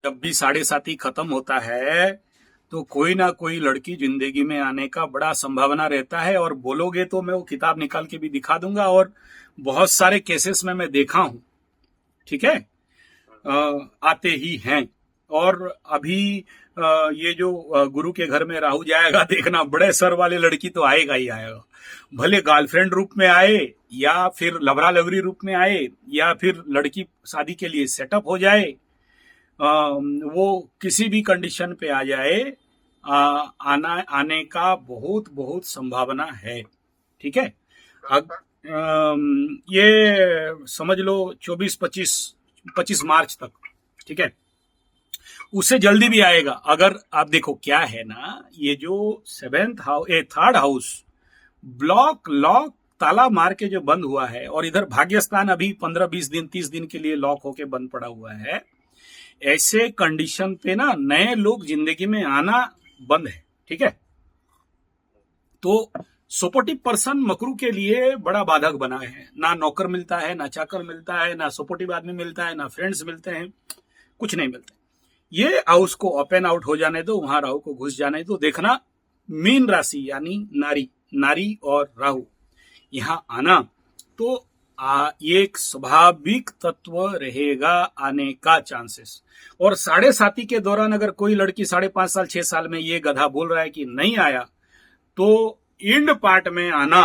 जब भी साढ़े साथी खत्म होता है तो कोई ना कोई लड़की जिंदगी में आने का बड़ा संभावना रहता है। और बोलोगे तो मैं वो किताब निकाल के भी दिखा दूंगा, और बहुत सारे केसेस में मैं देखा हूं। ठीक है। आते ही हैं। और अभी ये जो गुरु के घर में राहु जाएगा, देखना बड़े सर वाले लड़की तो आएगा ही आएगा। भले गर्लफ्रेंड रूप में आए, या फिर लवरा लवरी रूप में आए, या फिर लड़की शादी के लिए सेटअप हो जाए, वो किसी भी कंडीशन पे आ जाए, आने का बहुत बहुत संभावना है। ठीक है। ये समझ लो 25 मार्च तक। ठीक है। उससे जल्दी भी आएगा। अगर आप देखो क्या है ना, ये जो थर्ड हाउस ब्लॉक लॉक ताला मार के जो बंद हुआ है, और इधर भाग्यस्थान अभी 15-20 दिन 30 दिन के लिए लॉक होके बंद पड़ा हुआ है। ऐसे कंडीशन पे ना नए लोग जिंदगी में आना बंद है। ठीक है। तो सपोर्टिव पर्सन मकरू के लिए बड़ा बाधक बना है। ना नौकर मिलता है, ना चाकर मिलता है, ना सपोर्टिव आदमी मिलता है, ना फ्रेंड्स मिलते हैं, कुछ नहीं मिलता। ये हाउस को ओपन आउट हो जाने दो, वहां राहु को घुस जाने दो। देखना मीन राशि यानी नारी और राहु यहां आना, तो ये एक स्वाभाविक तत्व रहेगा आने का चांसेस। और साढ़े साथी के दौरान अगर कोई लड़की 5.5 साल 6 साल में ये गधा बोल रहा है कि नहीं आया, तो इंड पार्ट में आना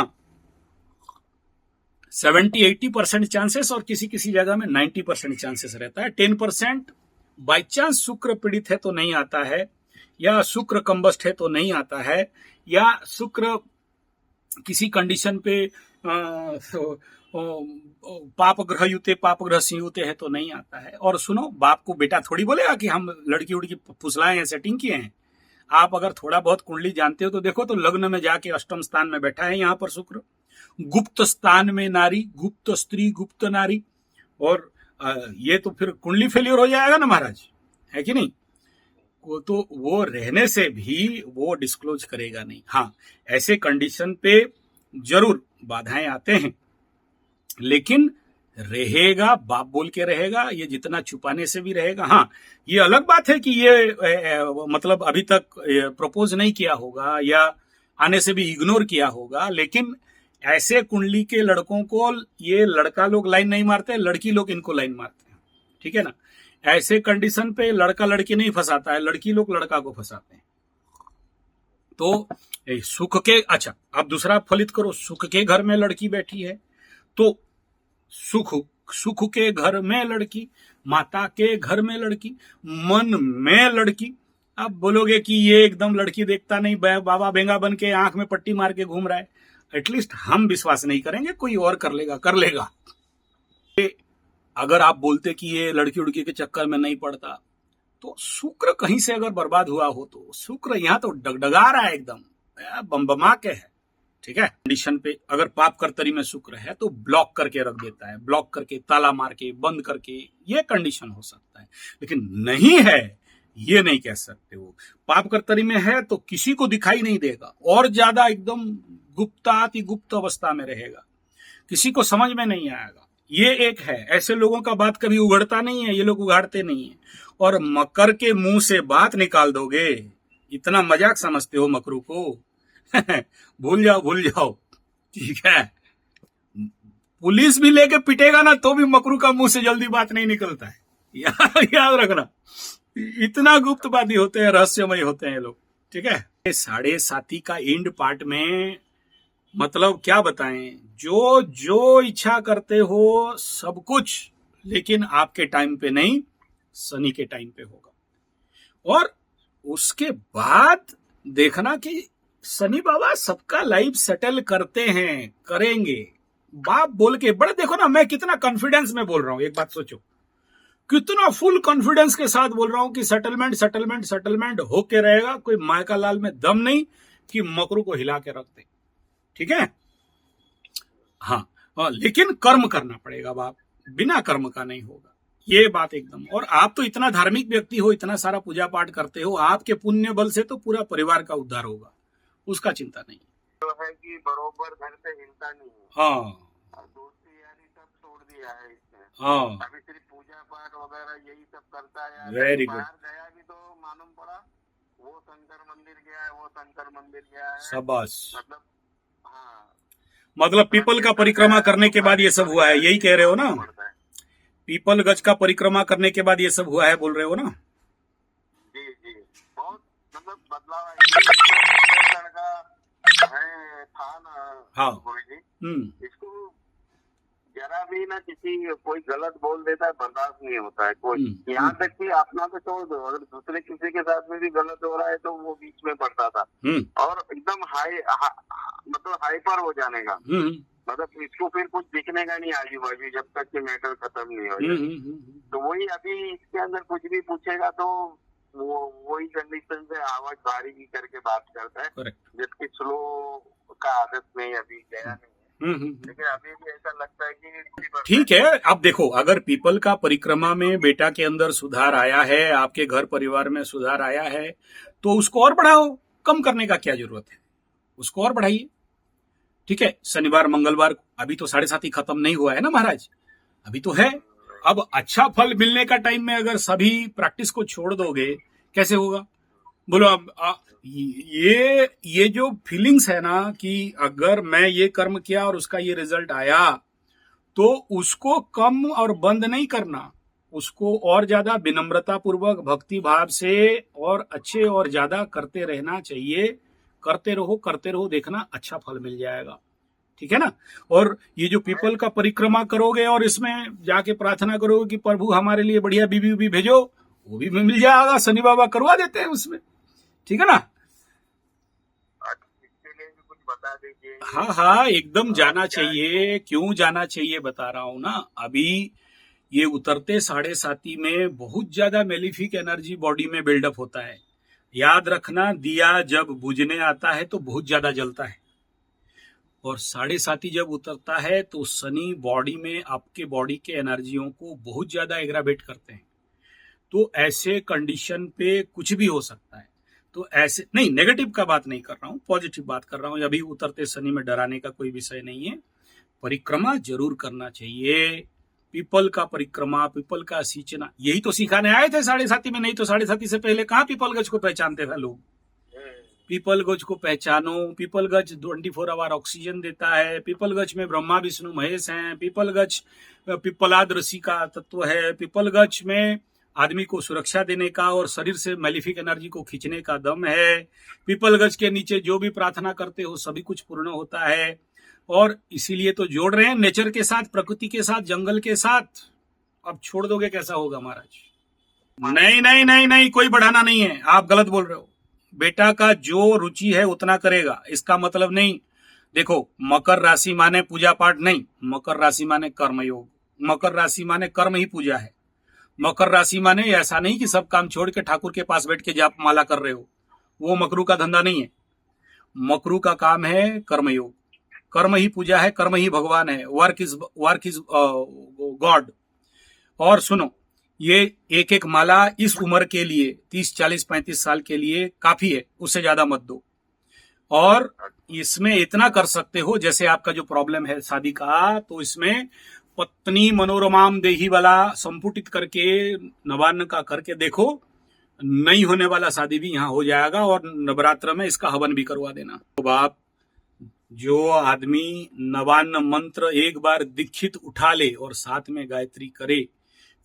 70-80% चांसेस, और किसी किसी जगह में 90% चांसेस रहता है। 10% बाई चांस शुक्र पीड़ित है तो नहीं आता है, या शुक्र कंबस्ट है तो नहीं आता है, या शुक्र किसी कंडीशन पे पाप ग्रह युते पाप ग्रह संयुते है तो नहीं आता है। और सुनो, बाप को बेटा थोड़ी बोलेगा कि हम लड़की उड़की फुसलाए हैं, सेटिंग किए हैं। आप अगर थोड़ा बहुत कुंडली जानते हो तो देखो, तो लग्न में जाके अष्टम स्थान में बैठा है यहाँ पर शुक्र, गुप्त स्थान में नारी, गुप्त स्त्री, गुप्त नारी। और ये तो फिर कुंडली फेलियर हो जाएगा ना महाराज, है कि नहीं। तो वो रहने से भी वो डिस्क्लोज करेगा नहीं। हाँ, ऐसे कंडीशन पे जरूर बाधाएं आते हैं, लेकिन रहेगा, बाप बोल के रहेगा। ये जितना छुपाने से भी रहेगा। हाँ, ये अलग बात है कि ये मतलब अभी तक प्रपोज नहीं किया होगा, या आने से भी इग्नोर किया होगा, लेकिन ऐसे कुंडली के लड़कों को ये लड़का लोग लाइन नहीं मारते, लड़की लोग इनको लाइन मारते हैं। ठीक है ना। ऐसे कंडीशन पे लड़का लड़की नहीं फंसाता है, लड़की लोग लड़का को फंसाते हैं। तो सुख के, अच्छा आप दूसरा फलित करो, सुख के घर में लड़की बैठी है तो सुख के घर में लड़की, माता के घर में लड़की, मन में लड़की। आप बोलोगे कि ये एकदम लड़की देखता नहीं, बाबा बेंगा बन के आंख में पट्टी मार के घूम रहा है। एटलीस्ट हम विश्वास नहीं करेंगे, कोई और कर लेगा। अगर आप बोलते कि ये लड़की उड़की के चक्कर में नहीं पड़ता, तो शुक्र कहीं से अगर बर्बाद हुआ हो, तो शुक्र यहाँ तो डगडगा रहा है, एकदम बमबमा के है। ठीक है। कंडीशन पे अगर पाप कर्तरी में शुक्र है तो ब्लॉक करके रख देता है, ब्लॉक करके, ताला मार के, बंद करके, ये कंडीशन हो सकता है। लेकिन नहीं है, ये नहीं कह सकते हो। पाप कर्तरी में है तो किसी को दिखाई नहीं देगा, और ज्यादा एकदम गुप्ताति गुप्त अवस्था में रहेगा, किसी को समझ में नहीं आएगा। ये एक है। ऐसे लोगों का बात कभी उगड़ता नहीं है, ये लोग उगाड़ते नहीं है। और मकर के मुंह से बात निकाल दोगे, इतना मजाक समझते हो मकरू को। भूल जाओ। ठीक है। पुलिस भी लेके पिटेगा ना तो भी मकरू का मुंह से जल्दी बात नहीं निकलता है। याद रखना, इतना गुप्तवादी होते हैं, रहस्यमय होते हैं लोग। ठीक है। साढ़े साथी का एंड पार्ट में मतलब क्या बताएं, जो इच्छा करते हो सब कुछ, लेकिन आपके टाइम पे नहीं, शनि के टाइम पे होगा। और उसके बाद देखना कि शनि बाबा सबका लाइफ सेटल करते हैं, करेंगे। बाप बोल के बड़े, देखो ना मैं कितना कॉन्फिडेंस में बोल रहा हूं। एक बात सोचो, कितना फुल कॉन्फिडेंस के साथ बोल रहा हूं कि सेटलमेंट होके रहेगा। कोई मायका लाल में दम नहीं कि मकरू को हिला के रख दे। ठीक है। हाँ, लेकिन कर्म करना पड़ेगा बाप, बिना कर्म का नहीं होगा, ये बात एकदम। और आप तो इतना धार्मिक व्यक्ति हो, इतना सारा पूजा पाठ करते हो, आपके पुण्य बल से तो पूरा परिवार का उद्धार होगा, उसका चिंता नहीं तो है कि बरोबर घर से हिलता नहीं है। हाँ, दोस्ती यारी सब छोड़ दिया है इसने। हाँ, अभी सिर्फ पूजा पाठ वगैरह यही सब करता है यार। वेरी गुड, बाहर गया भी तो मालूम पड़ा वो शंकर मंदिर गया है, वो शंकर मंदिर गया है, शाबाश। मतलब हाँ, मतलब पीपल का क्षेत्र परिक्रमा गया है करने तो के बाद ये गाड़ी सब बढ़ हुआ है, यही गाड़ी कह रहे हो मालूम ना? पड़ता है। पीपल गज का परिक्रमा करने के बाद ये सब हुआ है, बोल रहे हो ना? जी जी, बहुत मतलब बदलाव है। ये मतलब लड़का है था ना हाँ। गुरु जी, हम्म। इसको जरा भी ना किसी कोई गलत बोल देता है बर्दाश्त नहीं होता है कोई। यहाँ तक कि अपना तो छोड़ दो, अगर दूसरे किसी के साथ में भी गलत हो रहा है तो वो बीच में पड़ता था और एकदम मतलब हाइपर हो जाने का, मतलब इसको फिर कुछ दिखने का नहीं आजू बाजू जब तक कि मैटर खत्म नहीं हो जाए। तो वही अभी इसके अंदर कुछ भी पूछेगा तो वो वही कंडीशन से आवाज भारी की करके बात करता है, जबकि स्लो का आदत नहीं अभी गया नहीं है। लेकिन अभी भी ऐसा लगता है कि ठीक है। अब देखो, अगर पीपल का परिक्रमा में बेटा के अंदर सुधार आया है, आपके घर परिवार में सुधार आया है, तो उसको और बढ़ाओ। कम करने का क्या जरूरत है, उसको और बढ़ाइए। ठीक है, शनिवार मंगलवार अभी तो 7:30 ही खत्म नहीं हुआ है ना महाराज, अभी तो है। अब अच्छा फल मिलने का टाइम में अगर सभी प्रैक्टिस को छोड़ दोगे, कैसे होगा बोलो? अब ये जो फीलिंग्स है ना कि अगर मैं ये कर्म किया और उसका ये रिजल्ट आया, तो उसको कम और बंद नहीं करना, उसको और ज्यादा विनम्रता पूर्वक भक्ति भाव से और अच्छे और ज्यादा करते रहना चाहिए। करते रहो, देखना अच्छा फल मिल जाएगा। ठीक है ना? और ये जो पीपल का परिक्रमा करोगे और इसमें जाके प्रार्थना करोगे कि प्रभु हमारे लिए बढ़िया बीबी उबी भेजो, वो भी मिल जाएगा, शनि बाबा करवा देते हैं उसमें। ठीक है ना? कुछ बता दीजिए। हाँ हाँ, एकदम जाना चाहिए। क्यों जाना चाहिए बता रहा हूं ना। अभी ये उतरते 7:30 में बहुत ज्यादा मेलिफिक एनर्जी बॉडी में बिल्डअप होता है। याद रखना, दिया जब बुझने आता है तो बहुत ज्यादा जलता है, और 7:30 जब उतरता है तो शनि बॉडी में आपके बॉडी के एनर्जियों को बहुत ज्यादा एग्रावेट करते हैं। तो ऐसे कंडीशन पे कुछ भी हो सकता है। तो ऐसे नहीं, नेगेटिव का बात नहीं कर रहा हूं, पॉजिटिव बात कर रहा हूं। अभी उतरते शनि में डराने का कोई विषय नहीं है। परिक्रमा जरूर करना चाहिए। पीपल का परिक्रमा, पीपल का सींचना, यही तो सिखाने आए थे 7:30 में। नहीं तो 7:30 से पहले कहाँ पीपल गज को पहचानते थे लोग। पीपल गज को पहचानो। पीपल गज 24 आवर ऑक्सीजन देता है। पीपल गज में ब्रह्मा विष्णु महेश हैं। पीपल गज पिप्पलाद ऋषि का तत्व है। पीपल गज में आदमी को सुरक्षा देने का और शरीर से मैलिफिक एनर्जी को खींचने का दम है। पीपल गज के नीचे जो भी प्रार्थना करते हो सभी कुछ पूर्ण होता है। और इसीलिए तो जोड़ रहे हैं नेचर के साथ, प्रकृति के साथ, जंगल के साथ। अब छोड़ दोगे कैसा होगा महाराज? नहीं नहीं नहीं नहीं, कोई बढ़ाना नहीं है, आप गलत बोल रहे हो। बेटा का जो रुचि है उतना करेगा, इसका मतलब नहीं। देखो, मकर राशि माने पूजा पाठ नहीं, मकर राशि माने कर्मयोग। मकर राशि माने कर्म ही पूजा है। मकर राशि माने ऐसा नहीं कि सब काम छोड़ के ठाकुर के पास बैठ के जाप माला कर रहे हो, वो मकरू का धंधा नहीं है। मकरू का काम है कर्मयोग। कर्म ही पूजा है, कर्म ही भगवान है। Work is God. और सुनो, ये एक एक माला इस उम्र के लिए 30, 40, 35 साल के लिए काफी है, उससे ज्यादा मत दो। और इसमें इतना कर सकते हो, जैसे आपका जो प्रॉब्लम है शादी का, तो इसमें पत्नी मनोरमाम देही वाला संपुटित करके नवान्न का करके देखो, नहीं होने वाला शादी भी यहाँ हो जाएगा। और नवरात्र में इसका हवन भी करवा देना। तो आप जो आदमी नवान्न मंत्र एक बार दीक्षित उठा ले और साथ में गायत्री करे,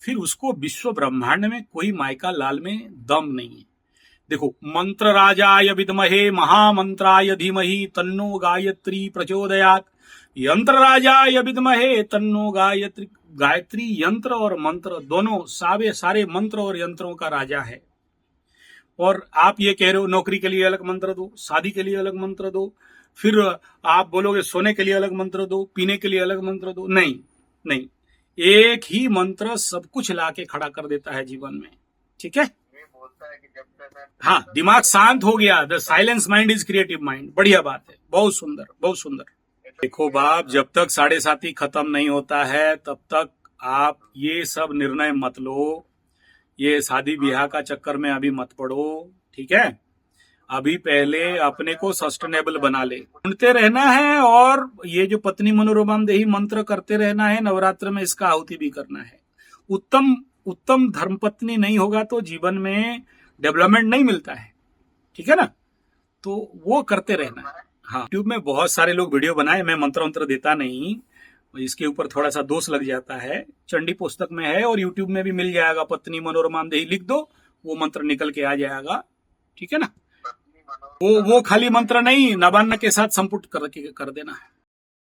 फिर उसको विश्व ब्रह्मांड में कोई मायका लाल में दम नहीं है। देखो, मंत्र राजाय विद्महे महामंत्राय धीमहि तन्नो गायत्री प्रचोदयात। यंत्र राजाय विद्महे तन्नो गायत्री। गायत्री यंत्र और मंत्र दोनों सारे मंत्र और यंत्रों का राजा है। और आप ये कह रहे हो नौकरी के लिए अलग मंत्र दो, शादी के लिए अलग मंत्र दो, फिर आप बोलोगे सोने के लिए अलग मंत्र दो, पीने के लिए अलग मंत्र दो। नहीं नहीं, एक ही मंत्र सब कुछ लाके खड़ा कर देता है जीवन में। ठीक है? बोलता है कि जब तक हाँ, दिमाग शांत हो गया, the silence mind is creative mind. बढ़िया बात है, बहुत सुंदर बहुत सुंदर। देखो बाप, जब तक 7:30 खत्म नहीं होता है तब तक आप ये सब निर्णय मत लो। ये शादी ब्याह का चक्कर में अभी मत पड़ो। ठीक है? अभी पहले अपने को सस्टेनेबल बना ले, ढूंढते रहना है, और ये जो पत्नी मनोरमाम देही मंत्र करते रहना है, नवरात्र में इसका आहुति भी करना है। उत्तम धर्मपत्नी नहीं होगा तो जीवन में डेवलपमेंट नहीं मिलता है, ठीक है ना, तो वो करते रहना है। हाँ, यूट्यूब में बहुत सारे लोग वीडियो बनाए, मैं मंत्र देता नहीं, इसके ऊपर थोड़ा सा दोष लग जाता है। चंडी पुस्तक में है और यूट्यूब में भी मिल जाएगा, पत्नी मनोरमाम देही लिख दो, वो मंत्र निकल के आ जाएगा, ठीक है ना। वो खाली मंत्र नहीं, नवान्न के साथ संपुट कर देना है।